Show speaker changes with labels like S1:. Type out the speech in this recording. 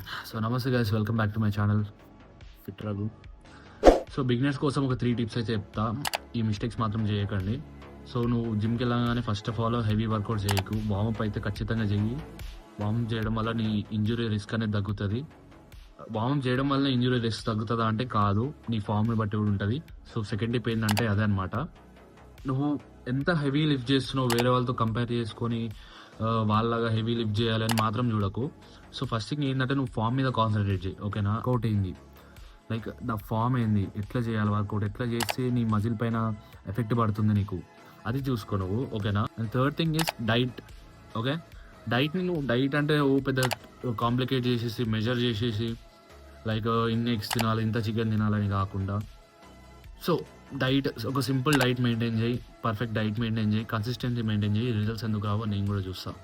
S1: So నమస్తే guys, welcome back to my channel fit Raghu. So beginners కోసం ఒక 3 tips అయితే చెప్తా. ఈ మిస్టేక్స్ మాత్రం చేయకండి. సో నువ్వు జిమ్కి వెళ్ళగానే first of all heavy workout చేయకు. వార్మప్ అయితే ఖచ్చితంగా చెయ్యి. వార్మప్ చేయడం వల్ల నీ ఇంజురీ రిస్క్ అనేది తగ్గుతుంది. వార్మప్ చేయడం వల్ల ఇంజురీ రిస్క్ తగ్గుతుందా అంటే కాదు, నీ ఫామ్ని బట్టి కూడా ఉంటుంది. సో సెకండ్ టిప్ ఏంటంటే అదే అనమాట. నువ్వు ఎంత హెవీ లిఫ్ట్ చేస్తున్నావు వేరే వాళ్ళతో కంపేర్ చేసుకొని వాళ్ళగా హెవీ లిఫ్ట్ చేయాలని మాత్రం చూడకు. సో ఫస్ట్ థింగ్ ఏంటంటే నువ్వు ఫామ్ మీద కాన్సన్ట్రేట్ చేయి, ఓకేనా? వర్కౌట్ ఏంది, లైక్ ద ఫామ్ ఏంది, ఎట్లా చేయాలి వర్కౌట్, ఎట్లా చేస్తే నీ మజిల్ పైన ఎఫెక్ట్ పడుతుంది నీకు, అది చూసుకో నువ్వు, ఓకేనా? And third thing is diet. Okay, డైట్ని నువ్వు డైట్ అంటే పెద్ద కాంప్లికేట్ చేసేసి మెజర్ చేసేసి లైక్ ఇన్ని ఎగ్స్ తినాలి, ఇంత చికెన్ తినాలని కాకుండా, సో డైట్ ఒక సింపుల్ డైట్ మెయింటైన్ చేయి, పర్ఫెక్ట్ డైట్ మెయింటైన్ చేయి, కన్సిస్టెన్సీ మెయింటైన్ చేయి. రిజల్ట్స్ ఎందుకు రావో నేను కూడా చూస్తాను.